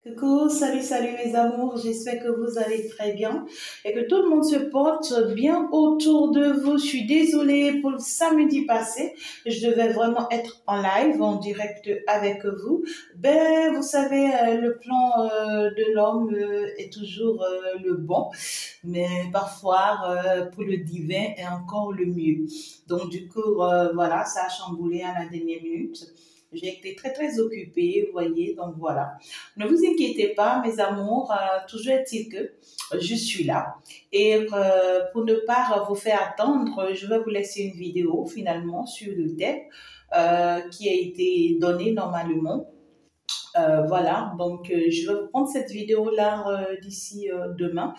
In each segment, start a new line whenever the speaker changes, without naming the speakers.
Coucou, salut, salut mes amours, j'espère que vous allez très bien et que tout le monde se porte bien autour de vous. Je suis désolée pour le samedi passé, je devais vraiment être en live, en direct avec vous. Ben, vous savez, le plan de l'homme est toujours le bon, mais parfois pour le divin est encore le mieux. Donc du coup, voilà, ça a chamboulé à la dernière minute. J'ai été très très occupée, vous voyez, donc voilà. Ne vous inquiétez pas, mes amours, toujours est-il que je suis là. Et pour ne pas vous faire attendre, je vais vous laisser une vidéo finalement sur le thème qui a été donné normalement. Voilà, donc je vais vous prendre cette vidéo-là d'ici demain.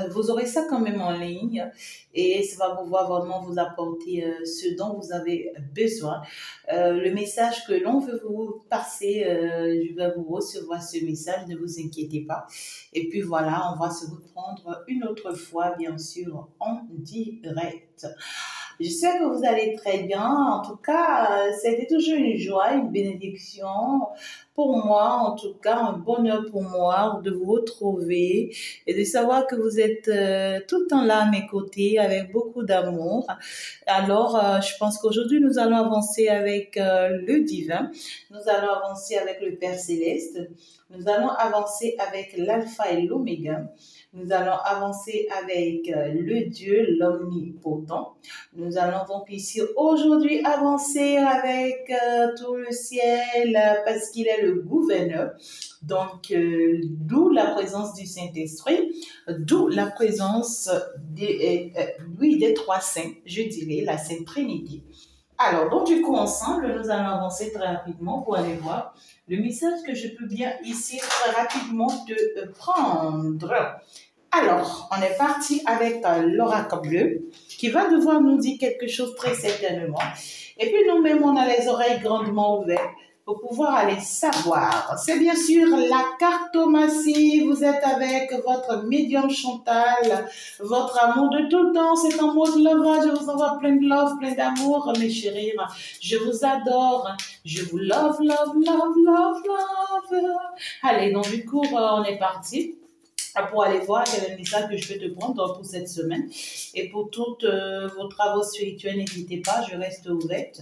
Vous aurez ça quand même en ligne et ça va pouvoir vraiment vous apporter ce dont vous avez besoin. Le message que l'on veut vous passer, je vais vous recevoir ce message, ne vous inquiétez pas. Et puis voilà, on va se reprendre une autre fois, bien sûr, en direct. J'espère que vous allez très bien. En tout cas, c'était toujours une joie, une bénédiction pour moi, en tout cas, un bonheur pour moi de vous retrouver et de savoir que vous êtes tout le temps là à mes côtés avec beaucoup d'amour. Alors, je pense qu'aujourd'hui, nous allons avancer avec le divin. Nous allons avancer avec le Père céleste. Nous allons avancer avec l'alpha et l'oméga. Nous allons avancer avec le Dieu, l'omnipotent. Nous allons donc ici aujourd'hui avancer avec tout le ciel parce qu'il est le gouverneur. Donc, d'où la présence du Saint-Esprit, d'où la présence des trois saints, je dirais, la Sainte Trinité. Alors, donc du coup, ensemble, nous allons avancer très rapidement pour aller voir le message que je peux bien ici très rapidement te prendre. Alors, on est parti avec l'oracle bleu qui va devoir nous dire quelque chose très certainement. Et puis nous-mêmes, on a les oreilles grandement ouvertes pour pouvoir aller savoir. C'est bien sûr la cartomancie. Vous êtes avec votre médium Chantal, votre amour de tout le temps. C'est un mot de love. Je vous envoie plein de love, plein d'amour, mes chéris. Je vous adore. Je vous love, love, love, love, love. Allez, donc du coup, on est parti pour aller voir quel est le message que je peux te prendre pour cette semaine. Et pour tous vos travaux spirituels, n'hésitez pas, je reste ouverte.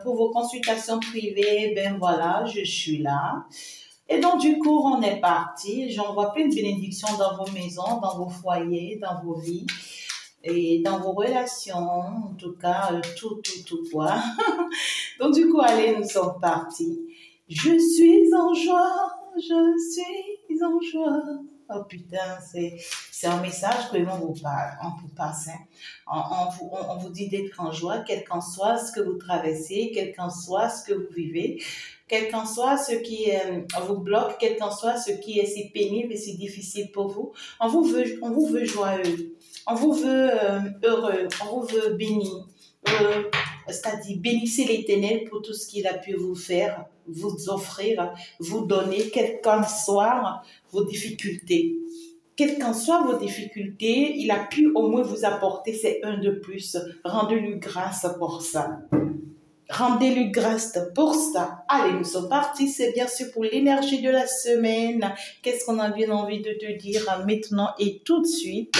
Pour vos consultations privées, ben voilà, je suis là. Et donc, du coup, on est parti. J'envoie plein de bénédictions dans vos maisons, dans vos foyers, dans vos vies et dans vos relations. En tout cas, tout quoi. Donc, du coup, allez, nous sommes partis. Je suis en joie, je suis en joie. Oh putain, c'est un message que l'on vous parle, on vous passe. Hein. On vous dit d'être en joie, quel qu'en soit ce que vous traversez, quel qu'en soit ce que vous vivez, quel qu'en soit ce qui vous bloque, quel qu'en soit ce qui est si pénible et si difficile pour vous. On vous veut joyeux, on vous veut heureux, on vous veut béni. C'est-à-dire bénissez l'Éternel pour tout ce qu'il a pu vous faire, vous offrir, vous donner, quelles qu'en soient vos difficultés. Quelles qu'en soient vos difficultés, il a pu au moins vous apporter ces un de plus. Rendez-lui grâce pour ça. Rendez-lui grâce pour ça. Allez, nous sommes partis. C'est bien sûr pour l'énergie de la semaine. Qu'est-ce qu'on a bien envie de te dire maintenant et tout de suite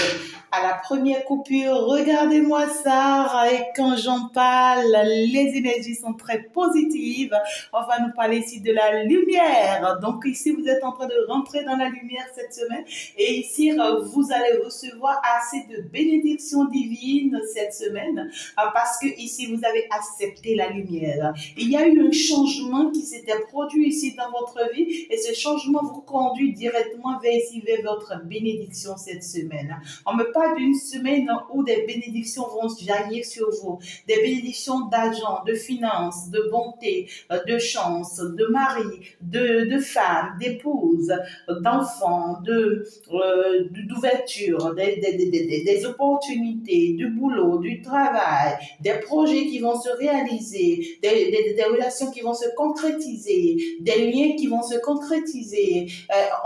à la première coupure? Regardez-moi ça. Et quand j'en parle, les énergies sont très positives. On va nous parler ici de la lumière. Donc ici, vous êtes en train de rentrer dans la lumière cette semaine. Et ici, vous allez recevoir assez de bénédictions divines cette semaine parce que ici, vous avez accepté la lumière. Il y a eu un changement qui s'était produit ici dans votre vie et ce changement vous conduit directement vers votre bénédiction cette semaine. On me parle d'une semaine où des bénédictions vont jaillir sur vous, des bénédictions d'argent, de finances, de bonté, de chance, de mari, de femme, d'épouse, d'enfants, d'ouverture, des opportunités, du boulot, du travail, des projets qui vont se réaliser, concrétiser, des relations qui vont se concrétiser, des liens qui vont se concrétiser.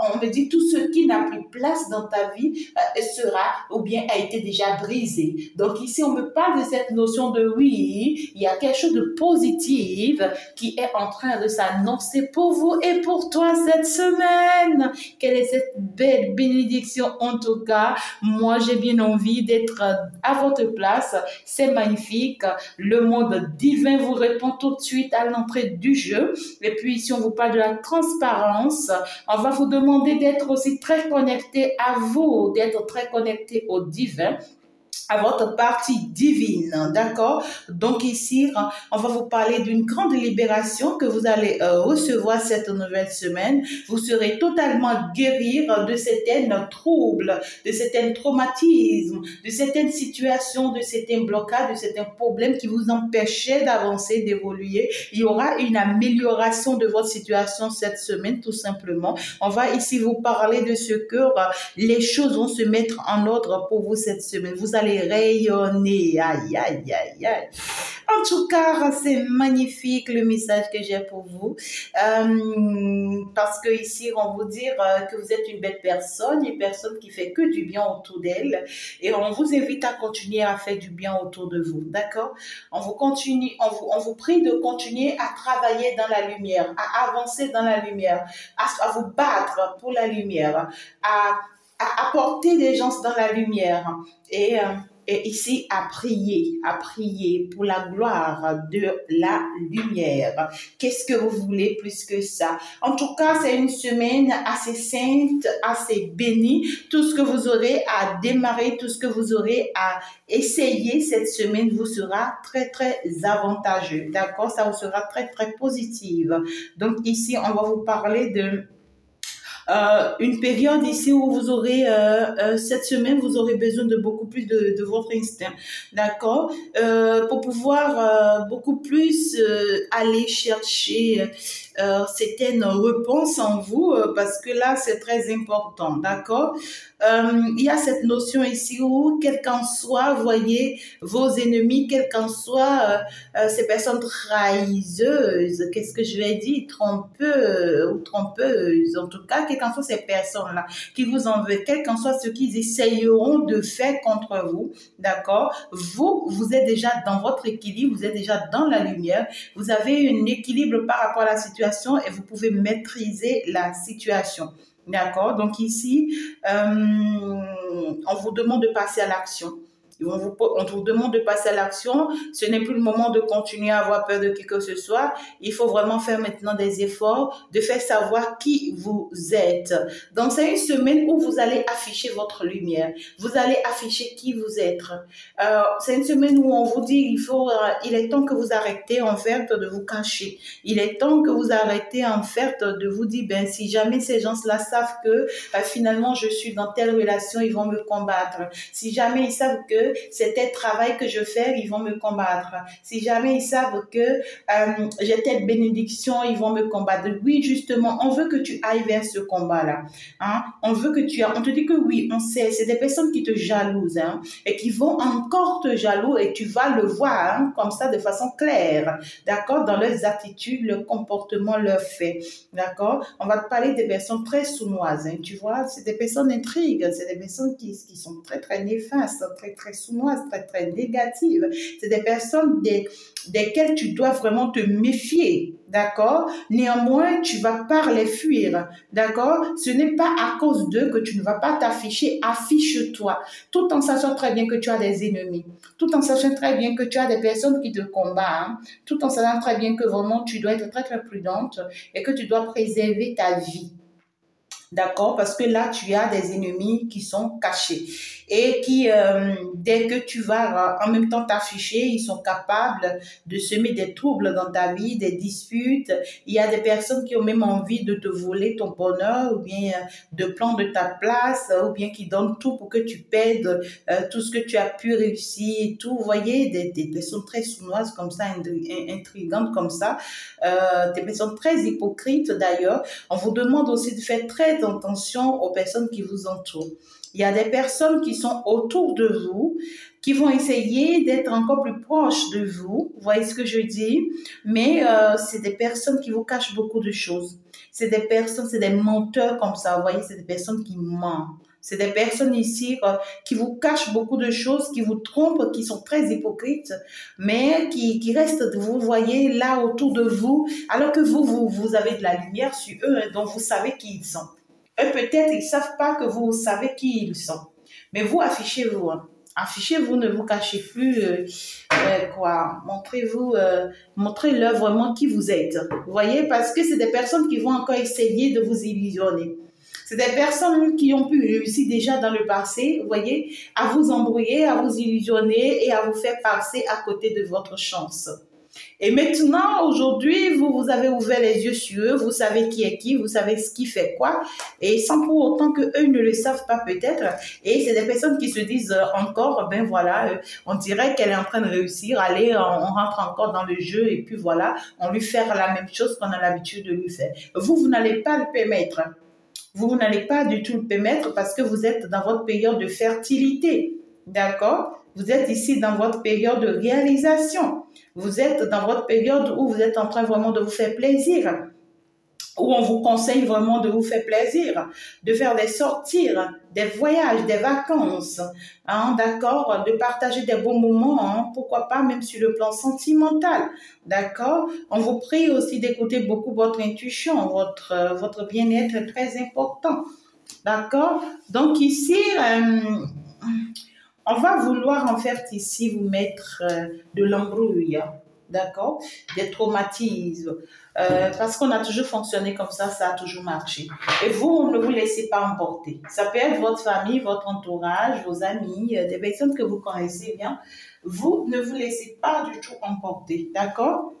On me dit tout ce qui n'a plus place dans ta vie sera ou bien a été déjà brisé. Donc ici, on me parle de cette notion de oui, il y a quelque chose de positif qui est en train de s'annoncer pour vous et pour toi cette semaine. Quelle est cette belle bénédiction en tout cas? Moi, j'ai bien envie d'être à votre place. C'est magnifique. Le monde divin vous répond tout de suite à l'entrée du jeu. Et puis, si on vous parle de la transparence, on va vous demander d'être aussi très connecté à vous, d'être très connecté au divin, à votre partie divine, d'accord? Donc ici, on va vous parler d'une grande libération que vous allez recevoir cette nouvelle semaine. Vous serez totalement guéri de certains troubles, de certains traumatismes, de certaines situations, de certains blocages, de certains problèmes qui vous empêchaient d'avancer, d'évoluer. Il y aura une amélioration de votre situation cette semaine, tout simplement. On va ici vous parler de ce que les choses vont se mettre en ordre pour vous cette semaine. Vous allez rayonner. Aïe, aïe, aïe, aïe. En tout cas, c'est magnifique le message que j'ai pour vous. Parce que ici, on vous dit que vous êtes une belle personne, une personne qui fait que du bien autour d'elle. Et on vous invite à continuer à faire du bien autour de vous. D'accord? On vous prie de continuer à travailler dans la lumière, à avancer dans la lumière, à vous battre pour la lumière, à apporter des gens dans la lumière et ici à prier pour la gloire de la lumière. Qu'est-ce que vous voulez plus que ça? En tout cas, c'est une semaine assez sainte, assez bénie. Tout ce que vous aurez à démarrer, tout ce que vous aurez à essayer cette semaine vous sera très, très avantageux. D'accord? Ça vous sera très, très positif. Donc ici, on va vous parler de une période ici où vous aurez, cette semaine, vous aurez besoin de beaucoup plus de votre instinct, d'accord, pour pouvoir beaucoup plus aller chercher certaines réponses en vous, parce que là, c'est très important, d'accord. Il y a cette notion ici où, quel qu'en soit, voyez, vos ennemis, quel qu'en soit ces personnes trahisseuses, qu'est-ce que je vais dire, trompeuses ou trompeuses, en tout cas, quelles qu'en soient ces personnes-là qui vous en veulent, quel qu'en soit ce qu'ils essayeront de faire contre vous, d'accord, vous êtes déjà dans votre équilibre, vous êtes déjà dans la lumière, vous avez un équilibre par rapport à la situation et vous pouvez maîtriser la situation. D'accord? Donc ici, on vous demande de passer à l'action. On vous demande de passer à l'action. Ce n'est plus le moment de continuer à avoir peur de qui que ce soit. Il faut vraiment faire maintenant des efforts, de faire savoir qui vous êtes. Donc, c'est une semaine où vous allez afficher votre lumière. Vous allez afficher qui vous êtes. C'est une semaine où on vous dit, il est temps que vous arrêtez en fait de vous cacher. Il est temps que vous arrêtez en fait de vous dire, ben, si jamais ces gens-là savent que finalement je suis dans telle relation, ils vont me combattre. Si jamais ils savent que c'est tel travail que je fais, ils vont me combattre. Si jamais ils savent que j'ai telle bénédiction, ils vont me combattre. Oui, justement, on veut que tu ailles vers ce combat-là. Hein? On te dit que oui, on sait, c'est des personnes qui te jalousent, hein, et qui vont encore te jaloux et tu vas le voir, hein, comme ça de façon claire, d'accord, dans leurs attitudes, leur comportement, leurs faits, d'accord. On va te parler des personnes très sournoises, hein, tu vois, c'est des personnes intrigues, c'est des personnes qui sont très, très néfastes, très, très sournoises, très, très négatives. C'est des personnes desquelles tu dois vraiment te méfier, d'accord? Néanmoins, tu vas pas les fuir, d'accord? Ce n'est pas à cause d'eux que tu ne vas pas t'afficher. Affiche-toi, tout en sachant très bien que tu as des ennemis, tout en sachant très bien que tu as des personnes qui te combattent, hein, tout en sachant très bien que vraiment tu dois être très, très prudente et que tu dois préserver ta vie. D'accord? Parce que là, tu as des ennemis qui sont cachés et qui, dès que tu vas en même temps t'afficher, ils sont capables de semer des troubles dans ta vie, des disputes. Il y a des personnes qui ont même envie de te voler ton bonheur ou bien de prendre ta place ou bien qui donnent tout pour que tu perdes tout ce que tu as pu réussir et tout. Vous voyez, des personnes très sournoises comme ça, intrigantes comme ça, des personnes très hypocrites d'ailleurs. On vous demande aussi de faire très attention aux personnes qui vous entourent. Il y a des personnes qui sont autour de vous, qui vont essayer d'être encore plus proches de vous. Vous voyez ce que je dis? Mais c'est des personnes qui vous cachent beaucoup de choses. C'est des personnes, c'est des menteurs comme ça. Vous voyez, c'est des personnes qui mentent. C'est des personnes ici qui vous cachent beaucoup de choses, qui vous trompent, qui sont très hypocrites, mais qui restent, vous voyez, là autour de vous, alors que vous avez de la lumière sur eux, hein, donc vous savez qui ils sont. Eux, peut-être, ils ne savent pas que vous savez qui ils sont. Mais vous, affichez-vous. Hein. Affichez-vous, ne vous cachez plus. Quoi. Montrez-vous, montrez-leur vraiment qui vous êtes. Vous voyez, parce que c'est des personnes qui vont encore essayer de vous illusionner. C'est des personnes qui ont pu réussir déjà dans le passé, vous voyez, à vous embrouiller, à vous illusionner et à vous faire passer à côté de votre chance. Et maintenant, aujourd'hui, vous avez ouvert les yeux sur eux, vous savez qui est qui, vous savez ce qui fait quoi, et sans pour autant que eux ne le savent pas peut-être. Et c'est des personnes qui se disent encore, ben voilà, on dirait qu'elle est en train de réussir, allez, on rentre encore dans le jeu, et puis voilà, on lui fait la même chose qu'on a l'habitude de lui faire. Vous n'allez pas le permettre. Vous n'allez pas du tout le permettre parce que vous êtes dans votre période de fertilité. D'accord? Vous êtes ici dans votre période de réalisation. Vous êtes dans votre période où vous êtes en train vraiment de vous faire plaisir. Où on vous conseille vraiment de vous faire plaisir, de faire des sorties, des voyages, des vacances, hein, d'accord, de partager des bons moments, hein, pourquoi pas même sur le plan sentimental, d'accord. On vous prie aussi d'écouter beaucoup votre intuition, votre bien-être est très important, d'accord. Donc ici, on va vouloir en fait ici vous mettre de l'embrouille, d'accord, des traumatismes, parce qu'on a toujours fonctionné comme ça a toujours marché. Et vous, ne vous laissez pas emporter. Ça peut être votre famille, votre entourage, vos amis, des personnes que vous connaissez bien. Vous ne vous laissez pas du tout emporter, d'accord?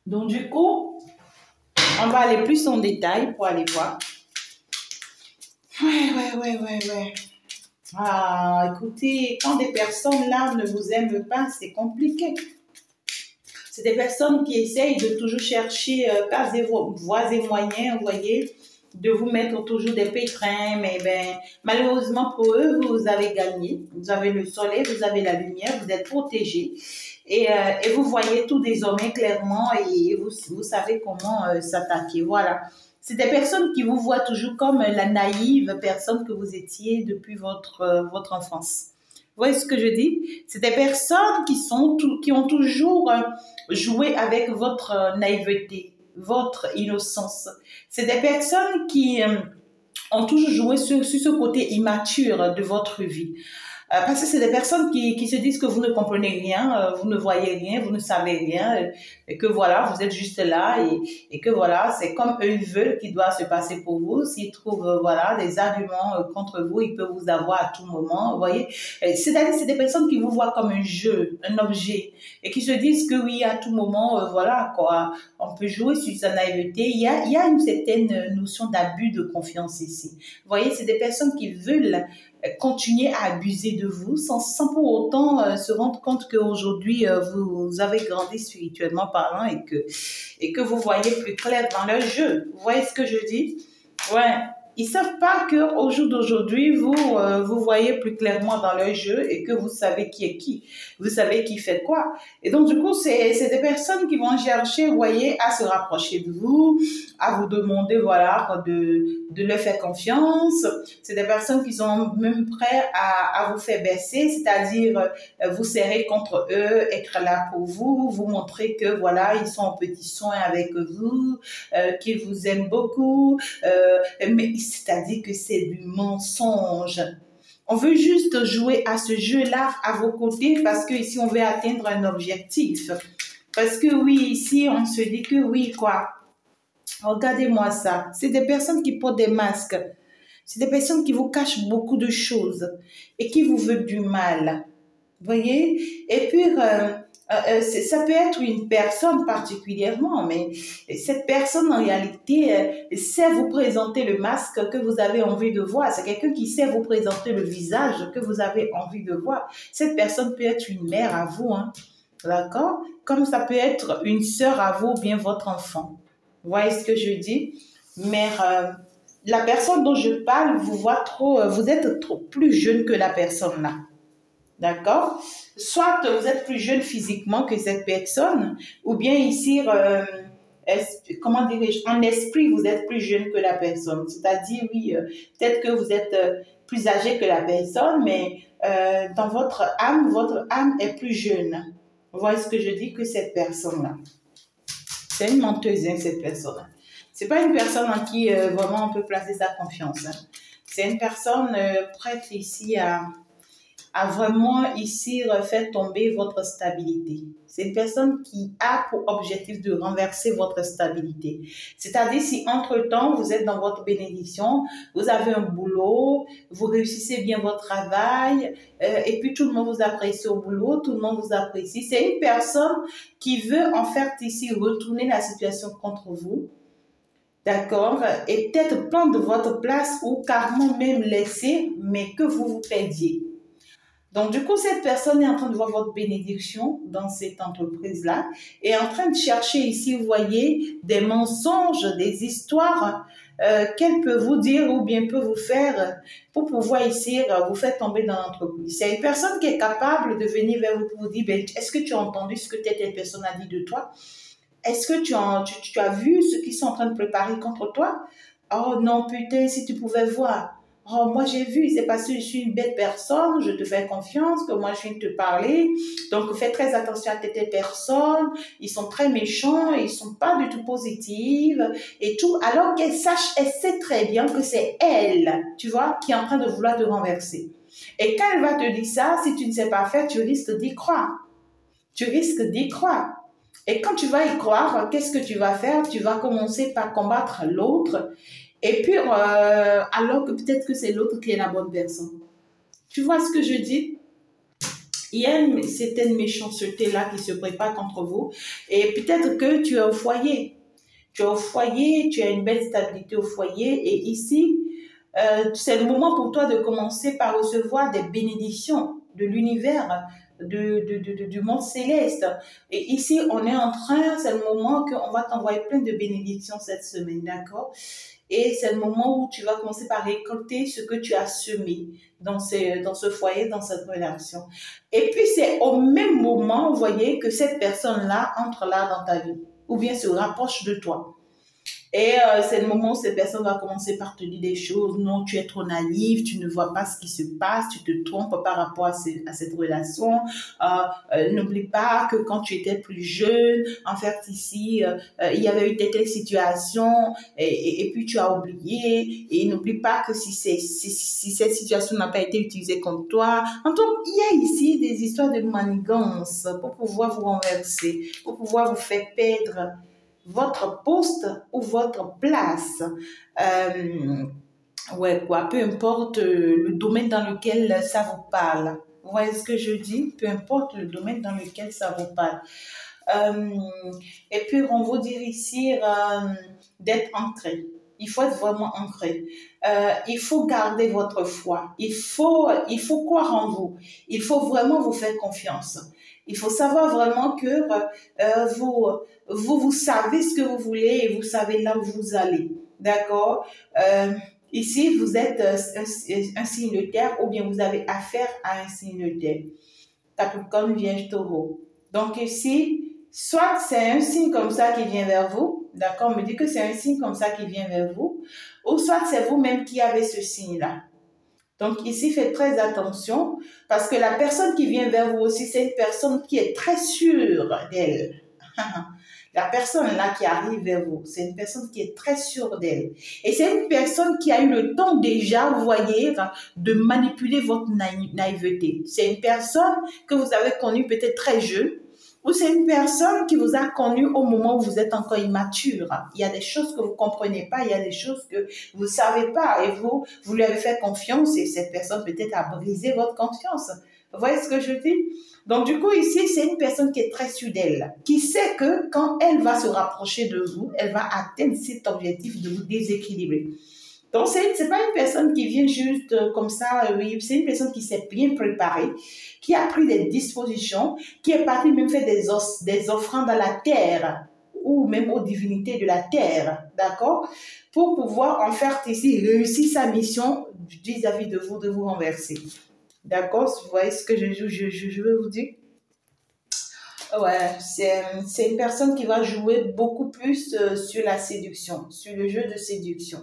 Donc du coup, on va aller plus en détail pour aller voir. Ouais. Ah, écoutez, quand des personnes là ne vous aiment pas, c'est compliqué. C'est des personnes qui essayent de toujours chercher par des voies et moyens, vous voyez, de vous mettre toujours des pétrins, mais ben, malheureusement pour eux, vous avez gagné. Vous avez le soleil, vous avez la lumière, vous êtes protégés. Et vous voyez tout désormais clairement et vous savez comment s'attaquer. Voilà. C'est des personnes qui vous voient toujours comme la naïve personne que vous étiez depuis votre enfance. Vous voyez ce que je dis? C'est des personnes qui ont toujours joué avec votre naïveté, votre innocence. C'est des personnes qui ont toujours joué sur ce côté immature de votre vie. Parce que c'est des personnes qui se disent que vous ne comprenez rien, vous ne voyez rien, vous ne savez rien, et que voilà, vous êtes juste là et que voilà, c'est comme eux ils veulent qu'il doit se passer pour vous. S'ils trouvent voilà des arguments contre vous, ils peuvent vous avoir à tout moment, vous voyez. C'est-à-dire c'est des personnes qui vous voient comme un jeu, un objet, et qui se disent que oui, à tout moment, voilà quoi, on peut jouer sur sa naïveté. Il y a une certaine notion d'abus de confiance ici. Vous voyez, c'est des personnes qui veulent continuer à abuser de vous sans pour autant se rendre compte qu'aujourd'hui vous avez grandi spirituellement parlant et que vous voyez plus clair dans leur jeu. Vous voyez ce que je dis? Ouais. Ils savent pas qu'au jour d'aujourd'hui, vous voyez plus clairement dans leur jeu et que vous savez qui est qui. Vous savez qui fait quoi. Et donc, du coup, c'est des personnes qui vont chercher, vous voyez, à se rapprocher de vous, à vous demander, voilà, de leur faire confiance. C'est des personnes qui sont même prêtes à vous faire baisser, c'est-à-dire vous serrer contre eux, être là pour vous, vous montrer que, voilà, ils sont en petits soins avec vous, qu'ils vous aiment beaucoup, mais c'est-à-dire que c'est du mensonge. On veut juste jouer à ce jeu-là à vos côtés parce que ici on veut atteindre un objectif. Parce que oui, ici on se dit que oui, quoi. Regardez-moi ça. C'est des personnes qui portent des masques. C'est des personnes qui vous cachent beaucoup de choses et qui vous veulent du mal. Vous voyez? Et puis, ça peut être une personne particulièrement, mais cette personne en réalité sait vous présenter le masque que vous avez envie de voir. C'est quelqu'un qui sait vous présenter le visage que vous avez envie de voir. Cette personne peut être une mère à vous, hein, d'accord? Comme ça peut être une sœur à vous ou bien votre enfant. Vous voyez ce que je dis? Mais la personne dont je parle vous voit trop, vous êtes trop plus jeune que la personne là. D'accord? Soit vous êtes plus jeune physiquement que cette personne, ou bien ici, comment dirais-je, en esprit, vous êtes plus jeune que la personne. C'est-à-dire, oui, peut-être que vous êtes plus âgé que la personne, mais dans votre âme est plus jeune. Vous voyez ce que je dis, que cette personne-là. C'est une menteuse, hein, cette personne-là. C'est pas une personne en qui vraiment on peut placer sa confiance. Hein. C'est une personne prête ici à vraiment ici faire tomber votre stabilité. C'est une personne qui a pour objectif de renverser votre stabilité. C'est-à-dire si entre-temps, vous êtes dans votre bénédiction, vous avez un boulot, vous réussissez bien votre travail, et puis tout le monde vous apprécie au boulot, tout le monde vous apprécie. C'est une personne qui veut en fait ici retourner la situation contre vous. D'accord? Et peut-être prendre votre place ou carrément même laisser, mais que vous vous perdiez. Donc, du coup, cette personne est en train de voir votre bénédiction dans cette entreprise-là et en train de chercher ici, vous voyez, des mensonges, des histoires qu'elle peut vous dire ou bien peut vous faire pour pouvoir ici vous faire tomber dans l'entreprise. C'est une personne qui est capable de venir vers vous pour vous dire, ben, est-ce que tu as entendu ce que telle personne a dit de toi? Est-ce que tu as vu ce qu'ils sont en train de préparer contre toi? Oh non, putain, si tu pouvais voir. Oh, moi j'ai vu, c'est parce que je suis une belle personne, je te fais confiance, que moi je viens de te parler. Donc fais très attention à telle personne, ils sont très méchants, ils sont pas du tout positifs et tout. Alors qu'elle sache, elle sait très bien que c'est elle, tu vois, qui est en train de vouloir te renverser. Et quand elle va te dire ça, si tu ne sais pas faire, tu risques d'y croire. Tu risques d'y croire. Et quand tu vas y croire, qu'est-ce que tu vas faire? Tu vas commencer par combattre l'autre. Et puis, alors que peut-être que c'est l'autre qui est la bonne personne. Tu vois ce que je dis? Il y a une certaine méchanceté-là qui se prépare contre vous. Et peut-être que tu es au foyer. Tu es au foyer, tu as une belle stabilité au foyer. Et ici, c'est le moment pour toi de commencer par recevoir des bénédictions de l'univers, du monde céleste. Et ici, on est en train, c'est le moment qu'on va t'envoyer plein de bénédictions cette semaine, d'accord? Et c'est le moment où tu vas commencer par récolter ce que tu as semé dans ce foyer, dans cette relation. Et puis, c'est au même moment, vous voyez, que cette personne-là entre là dans ta vie, ou bien se rapproche de toi. Et c'est le moment où cette personne va commencer par te dire des choses. Non, tu es trop naïf, tu ne vois pas ce qui se passe, tu te trompes par rapport à cette relation. N'oublie pas que quand tu étais plus jeune, en fait, ici, il y avait eu telle situation et puis tu as oublié. Et n'oublie pas que si cette situation n'a pas été utilisée contre toi. En tout cas, il y a ici des histoires de manigance pour pouvoir vous renverser, pour pouvoir vous faire perdre votre poste ou votre place. Ouais, quoi, peu importe le domaine dans lequel ça vous parle. Vous voyez ce que je dis? Peu importe le domaine dans lequel ça vous parle. Et puis, on vous dit ici d'être ancré. Il faut être vraiment ancré. Il faut garder votre foi. Il faut croire en vous. Il faut vraiment vous faire confiance. Il faut savoir vraiment que vous savez ce que vous voulez et vous savez là où vous allez. D'accord? Ici, vous êtes un signe de terre ou bien vous avez affaire à un signe de terre. Capricorne, Vierge, Taureau. Donc ici, soit c'est un signe comme ça qui vient vers vous, d'accord? On me dit que c'est un signe comme ça qui vient vers vous, ou soit c'est vous-même qui avez ce signe-là. Donc ici, faites très attention parce que la personne qui vient vers vous aussi, c'est une personne qui est très sûre d'elle. La personne là qui arrive vers vous, c'est une personne qui est très sûre d'elle. Et c'est une personne qui a eu le temps déjà, vous voyez, de manipuler votre naïveté. C'est une personne que vous avez connue peut-être très jeune, ou c'est une personne qui vous a connu au moment où vous êtes encore immature. Il y a des choses que vous ne comprenez pas, il y a des choses que vous ne savez pas et vous lui avez fait confiance et cette personne peut-être a brisé votre confiance. Vous voyez ce que je dis? Donc du coup ici, c'est une personne qui est très sûre d'elle, qui sait que quand elle va se rapprocher de vous, elle va atteindre cet objectif de vous déséquilibrer. Donc, c'est pas une personne qui vient juste comme ça, oui, c'est une personne qui s'est bien préparée, qui a pris des dispositions, qui est partie même faire des offrandes à la terre, ou même aux divinités de la terre, d'accord, pour pouvoir en faire ici réussir sa mission vis-à-vis de vous renverser. D'accord, vous voyez ce que je veux vous dire? Ouais, c'est une personne qui va jouer beaucoup plus sur la séduction, sur le jeu de séduction.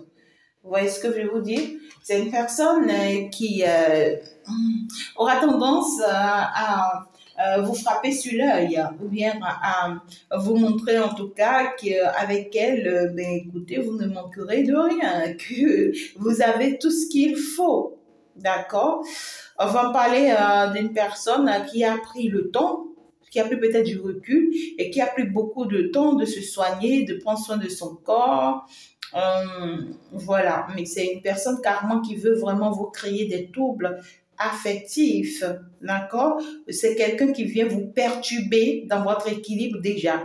Vous voyez ce que je veux vous dire? C'est une personne qui aura tendance vous frapper sur l'œil ou bien à vous montrer en tout cas qu'avec elle, ben, écoutez, vous ne manquerez de rien, que vous avez tout ce qu'il faut. D'accord? On va parler d'une personne qui a pris le temps, qui a pris peut-être du recul et qui a pris beaucoup de temps de se soigner, de prendre soin de son corps. Voilà, mais c'est une personne carrément qui veut vraiment vous créer des troubles affectifs, d'accord? C'est quelqu'un qui vient vous perturber dans votre équilibre déjà.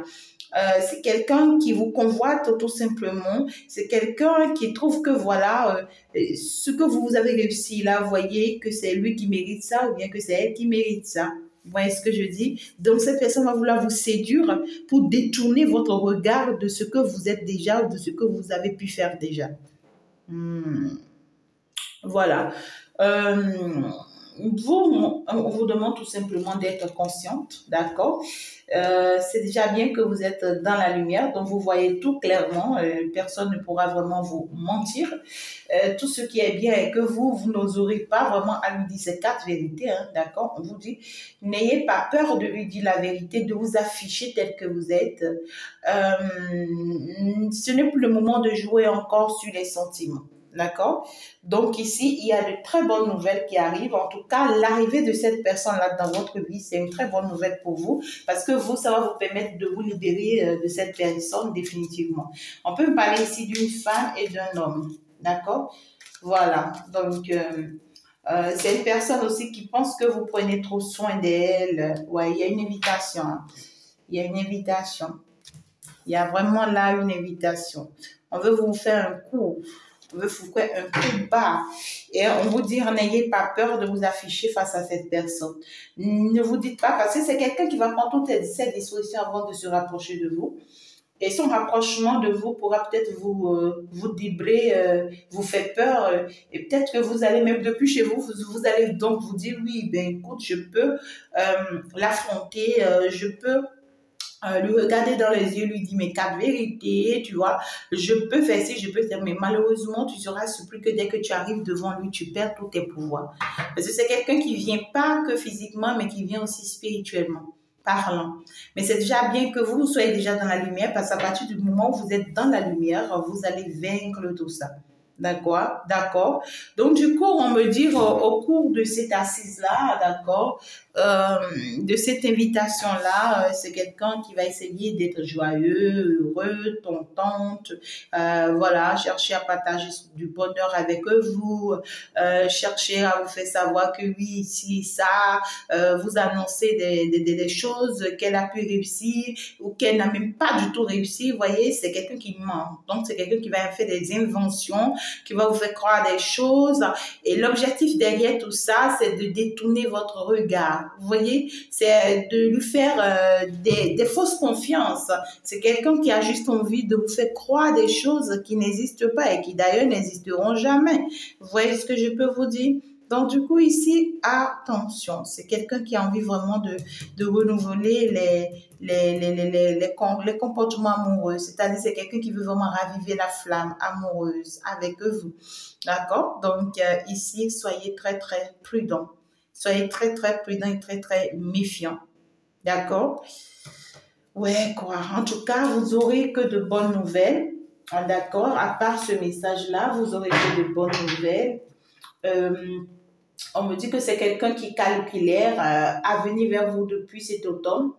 C'est quelqu'un qui vous convoite tout simplement. C'est quelqu'un qui trouve que voilà, ce que vous avez réussi là, vous voyez que c'est lui qui mérite ça ou bien que c'est elle qui mérite ça. Vous voyez ce que je dis? Donc, cette personne va vouloir vous séduire pour détourner votre regard de ce que vous êtes déjà ou de ce que vous avez pu faire déjà. Voilà. On vous demande tout simplement d'être consciente, d'accord? C'est déjà bien que vous êtes dans la lumière, donc vous voyez tout clairement, personne ne pourra vraiment vous mentir. Tout ce qui est bien et que vous n'oserez pas vraiment à lui dire ces 4 vérités, hein, d'accord? On vous dit, n'ayez pas peur de lui dire la vérité, de vous afficher tel que vous êtes. Ce n'est plus le moment de jouer encore sur les sentiments. D'accord? Donc ici, il y a de très bonnes nouvelles qui arrivent. En tout cas, l'arrivée de cette personne-là dans votre vie, c'est une très bonne nouvelle pour vous parce que vous, ça va vous permettre de vous libérer de cette personne définitivement. On peut parler ici d'une femme et d'un homme. D'accord? Voilà. Donc, c'est une personne aussi qui pense que vous prenez trop soin d'elle. Ouais, il y a une invitation. Il y a une invitation. Il y a vraiment là une invitation. On veut vous faire un coup. On veut vous faire un coup bas. Et on vous dit, n'ayez pas peur de vous afficher face à cette personne. Ne vous dites pas, parce que c'est quelqu'un qui va prendre toutes ces dispositions avant de se rapprocher de vous. Et son rapprochement de vous pourra peut-être vous débrer, vous faire peur. Et peut-être que vous allez même depuis chez vous, vous allez donc vous dire, oui, ben écoute, je peux l'affronter, je peux lui regarder dans les yeux, lui dire mes 4 vérités, tu vois, je peux faire ci, je peux faire, mais malheureusement, tu seras surpris que dès que tu arrives devant lui, tu perds tous tes pouvoirs. Parce que c'est quelqu'un qui vient pas que physiquement, mais qui vient aussi spirituellement parlant. Mais c'est déjà bien que vous soyez déjà dans la lumière, parce qu'à partir du moment où vous êtes dans la lumière, vous allez vaincre tout ça. D'accord, d'accord. Donc, du coup, on me dit au cours de cette assise-là, d'accord, de cette invitation-là, c'est quelqu'un qui va essayer d'être joyeux, heureux, contente, voilà, chercher à partager du bonheur avec vous, chercher à vous faire savoir que oui, ici, ça, vous annoncer des choses qu'elle a pu réussir ou qu'elle n'a même pas du tout réussi. Vous voyez, c'est quelqu'un qui ment. Donc, c'est quelqu'un qui va faire des inventions, qui va vous faire croire des choses. Et l'objectif derrière tout ça, c'est de détourner votre regard. Vous voyez, c'est de lui faire des fausses confiances. C'est quelqu'un qui a juste envie de vous faire croire des choses qui n'existent pas et qui d'ailleurs n'existeront jamais. Vous voyez ce que je peux vous dire? Donc, du coup, ici, attention, c'est quelqu'un qui a envie vraiment de renouveler les comportements amoureux. C'est-à-dire, c'est quelqu'un qui veut vraiment raviver la flamme amoureuse avec vous. D'accord? Donc, ici, soyez très, très prudents. Soyez très, très prudents et très, très méfiants. D'accord? Ouais, quoi. En tout cas, vous aurez que de bonnes nouvelles. D'accord? À part ce message-là, vous aurez que de bonnes nouvelles. On me dit que c'est quelqu'un qui est calculaire, à venir vers vous depuis cet automne.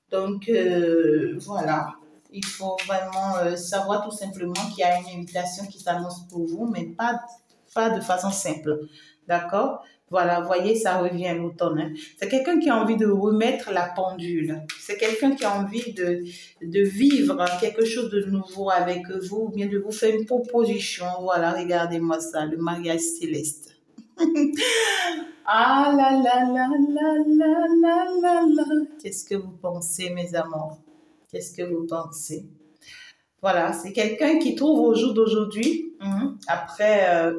Donc, voilà. Il faut vraiment savoir tout simplement qu'il y a une invitation qui s'annonce pour vous, mais pas de façon simple. D'accord? Voilà, vous voyez, ça revient à l'automne. Hein. C'est quelqu'un qui a envie de remettre la pendule. C'est quelqu'un qui a envie de vivre quelque chose de nouveau avec vous, ou bien de vous faire une proposition. Voilà, regardez-moi ça, le mariage céleste. Ah là là là là là là là là. Qu'est-ce que vous pensez, mes amours? Qu'est-ce que vous pensez? Voilà, c'est quelqu'un qui trouve au jour d'aujourd'hui, après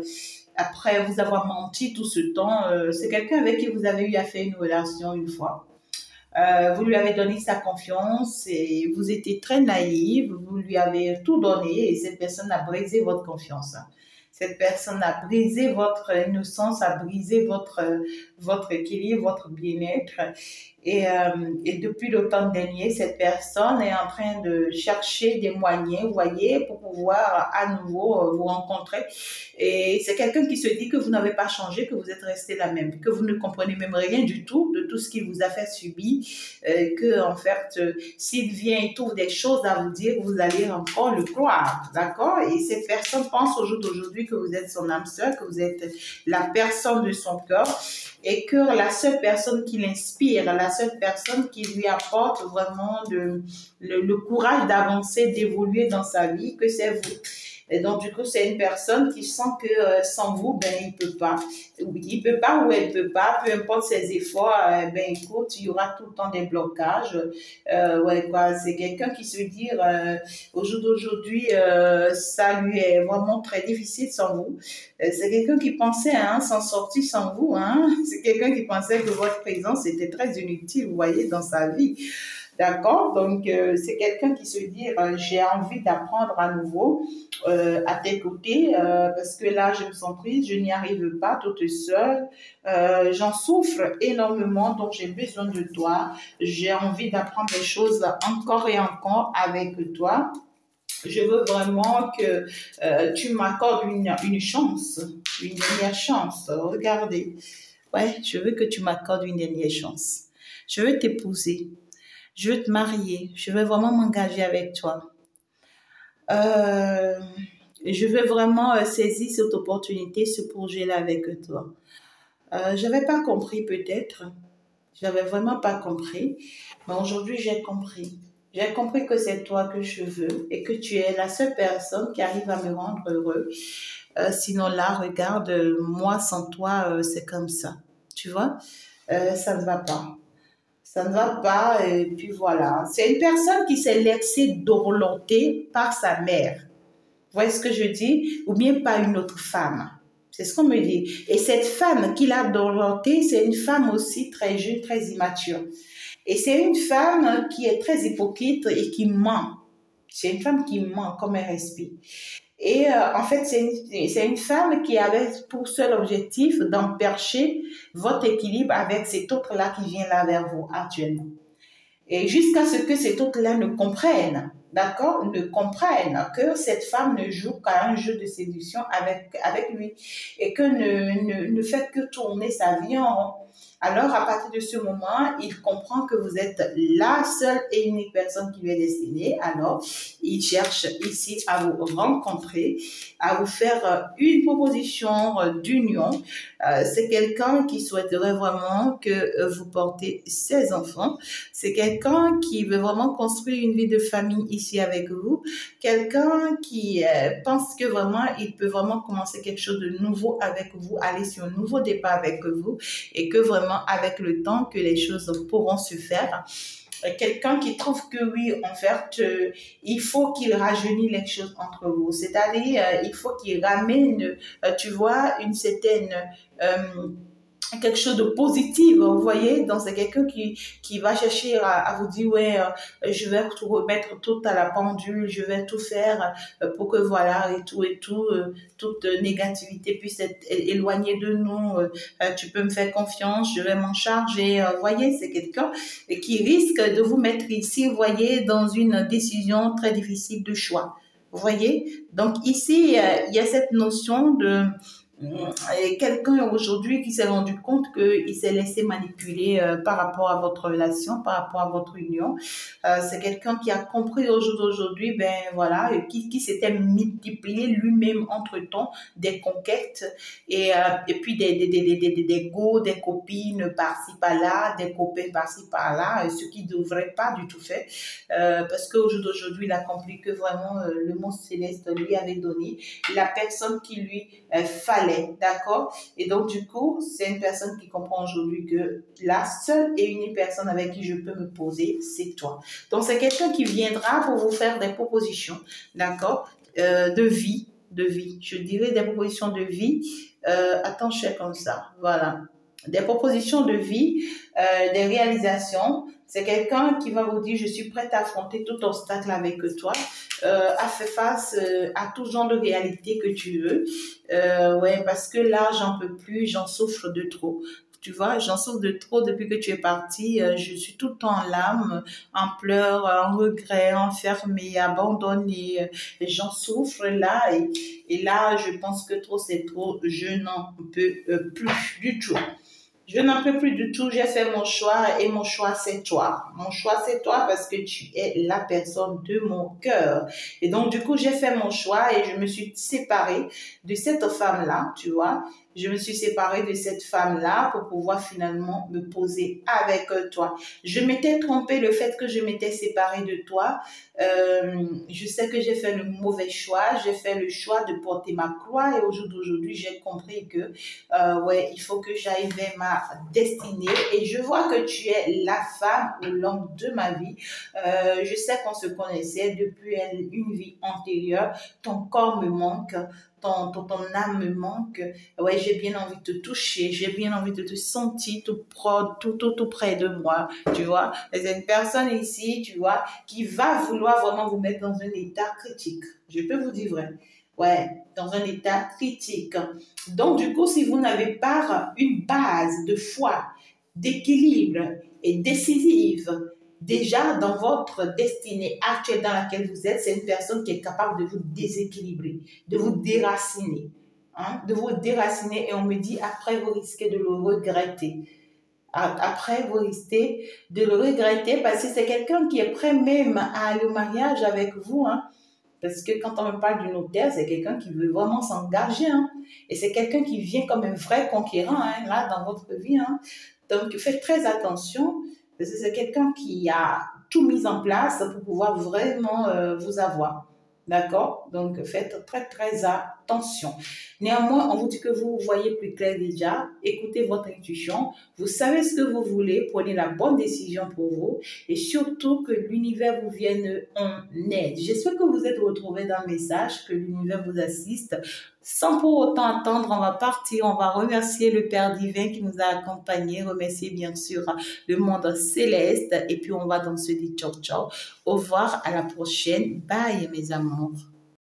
vous avoir menti tout ce temps, c'est quelqu'un avec qui vous avez eu à faire une relation une fois. Vous lui avez donné sa confiance et vous étiez très naïve, vous lui avez tout donné et cette personne a brisé votre confiance. Cette personne a brisé votre innocence, a brisé votre équilibre, votre bien-être. Et depuis l'automne dernier, cette personne est en train de chercher des moyens, vous voyez, pour pouvoir à nouveau vous rencontrer. Et c'est quelqu'un qui se dit que vous n'avez pas changé, que vous êtes resté la même, que vous ne comprenez même rien du tout de tout ce qu'il vous a fait subir, que en fait, s'il vient et trouve des choses à vous dire, vous allez encore le croire, d'accord? Et cette personne pense au jour d'aujourd'hui que vous êtes son âme sœur, que vous êtes la personne de son cœur et que la seule personne qui l'inspire, la seule personne qui lui apporte vraiment le courage d'avancer, d'évoluer dans sa vie, que c'est vous. Et donc, du coup, c'est une personne qui sent que sans vous, ben, il peut pas. Il peut pas ou elle peut pas, peu importe ses efforts, ben, écoute, il y aura tout le temps des blocages. Ouais, quoi, c'est quelqu'un qui se dit, au jour d'aujourd'hui, ça lui est vraiment très difficile sans vous. C'est quelqu'un qui pensait hein, s'en sortir sans vous. Hein. C'est quelqu'un qui pensait que votre présence était très inutile, vous voyez, dans sa vie. D'accord? Donc, c'est quelqu'un qui se dit, j'ai envie d'apprendre à nouveau à tes côtés parce que là, je me sens prise, je n'y arrive pas toute seule. J'en souffre énormément, donc j'ai besoin de toi. J'ai envie d'apprendre des choses encore et encore avec toi. Je veux vraiment que tu m'accordes une chance, une dernière chance. Regardez. Ouais, je veux que tu m'accordes une dernière chance. Je veux t'épouser. Je veux te marier. Je veux vraiment m'engager avec toi. Euh, je veux vraiment saisir cette opportunité, ce projet-là avec toi. Je n'avais pas compris peut-être. Je n'avais vraiment pas compris. Mais aujourd'hui, j'ai compris. J'ai compris que c'est toi que je veux et que tu es la seule personne qui arrive à me rendre heureux. Sinon là, regarde, moi sans toi, c'est comme ça. Tu vois, ça ne va pas. Ça ne va pas et puis voilà. C'est une personne qui s'est laissée dorloter par sa mère. Vous voyez ce que je dis? Ou bien par une autre femme. C'est ce qu'on me dit. Et cette femme qui l'a dorlotée, c'est une femme aussi très jeune, très immature. Et c'est une femme qui est très hypocrite et qui ment. C'est une femme qui ment comme elle respire. Et en fait, c'est une femme qui avait pour seul objectif d'empercher votre équilibre avec cet autre-là qui vient là vers vous actuellement. Et jusqu'à ce que cet autre-là ne comprenne, d'accord, ne comprenne que cette femme ne joue qu'à un jeu de séduction avec lui et que ne fait que tourner sa vie en rond. Alors, à partir de ce moment, il comprend que vous êtes la seule et unique personne qui lui est destinée. Alors, il cherche ici à vous rencontrer, à vous faire une proposition d'union. C'est quelqu'un qui souhaiterait vraiment que vous portez ses enfants. C'est quelqu'un qui veut vraiment construire une vie de famille ici avec vous. Quelqu'un qui pense que vraiment, il peut vraiment commencer quelque chose de nouveau avec vous, aller sur un nouveau départ avec vous et que vraiment, avec le temps, que les choses pourront se faire. Quelqu'un qui trouve que oui, en fait, il faut qu'il rajeunisse les choses entre vous. C'est-à-dire, il faut qu'il ramène, tu vois, une certaine quelque chose de positif, vous voyez. Donc, c'est quelqu'un qui va chercher à vous dire, ouais, je vais tout remettre tout à la pendule, je vais tout faire pour que, voilà, et tout, toute négativité puisse être éloignée de nous. Tu peux me faire confiance, je vais m'en charger. Vous voyez, c'est quelqu'un qui risque de vous mettre ici, vous voyez, dans une décision très difficile de choix. Vous voyez? Donc, ici, il y a cette notion de quelqu'un aujourd'hui qui s'est rendu compte qu'il s'est laissé manipuler par rapport à votre relation, par rapport à votre union. C'est quelqu'un qui a compris au jour d'aujourd'hui, ben voilà, qui s'était multiplié lui-même entre-temps des conquêtes et puis des go, des copines par-ci par-là, des copains par-ci par-là, ce qui ne devrait pas du tout faire parce qu'au jour d'aujourd'hui, il a compris que vraiment le mot céleste lui avait donné la personne qui lui fallait fallait, d'accord? Et donc, du coup, c'est une personne qui comprend aujourd'hui que la seule et unique personne avec qui je peux me poser, c'est toi. Donc, c'est quelqu'un qui viendra pour vous faire des propositions, d'accord? De vie. Je dirais des propositions de vie. Attends, je fais comme ça. Voilà. Des propositions de vie, des réalisations. C'est quelqu'un qui va vous dire, je suis prête à affronter tout obstacle avec toi, à faire face à tout genre de réalité que tu veux. Ouais, parce que là, j'en peux plus, j'en souffre de trop. Tu vois, j'en souffre de trop depuis que tu es parti. Je suis tout le temps en larmes, en pleurs, en regrets, enfermée, abandonnée. J'en souffre là et là, je pense que trop, c'est trop. Je n'en peux plus du tout. Je n'en peux plus du tout, j'ai fait mon choix et mon choix c'est toi. Mon choix c'est toi parce que tu es la personne de mon cœur. Et donc du coup j'ai fait mon choix et je me suis séparée de cette femme-là, tu vois. Je me suis séparée de cette femme-là pour pouvoir finalement me poser avec toi. Je m'étais trompée le fait que je m'étais séparée de toi. Je sais que j'ai fait le mauvais choix. J'ai fait le choix de porter ma croix et au jour d'aujourd'hui j'ai compris que ouais, il faut que j'aille vers ma destinée et je vois que tu es la femme ou l'homme de ma vie. Je sais qu'on se connaissait depuis une vie antérieure. Ton corps me manque. Ton âme me manque. Ouais, j'ai bien envie de te toucher, j'ai bien envie de te sentir tout près de moi, tu vois. C'est une personne ici, tu vois, qui va vouloir vraiment vous mettre dans un état critique. Je peux vous dire vrai. Ouais, dans un état critique. Donc, du coup, si vous n'avez pas une base de foi, d'équilibre et décisive, déjà dans votre destinée actuelle dans laquelle vous êtes, c'est une personne qui est capable de vous déséquilibrer, de vous déraciner. Hein, de vous déraciner et on me dit après vous risquez de le regretter. Après vous risquez de le regretter parce que c'est quelqu'un qui est prêt même à aller au mariage avec vous. Hein. Parce que quand on me parle du notaire, c'est quelqu'un qui veut vraiment s'engager. Hein. Et c'est quelqu'un qui vient comme un vrai conquérant hein, là dans votre vie. Hein. Donc faites très attention parce que c'est quelqu'un qui a tout mis en place pour pouvoir vraiment vous avoir. D'accord? Donc faites très attention. Néanmoins, on vous dit que vous voyez plus clair déjà. Écoutez votre intuition. Vous savez ce que vous voulez. Prenez la bonne décision pour vous. Et surtout que l'univers vous vienne en aide. J'espère que vous êtes retrouvés dans le message, que l'univers vous assiste. Sans pour autant attendre, on va partir. On va remercier le Père divin qui nous a accompagnés. Remercier bien sûr le monde céleste. Et puis on va donc se dire ciao ciao. Au revoir, à la prochaine. Bye mes amours.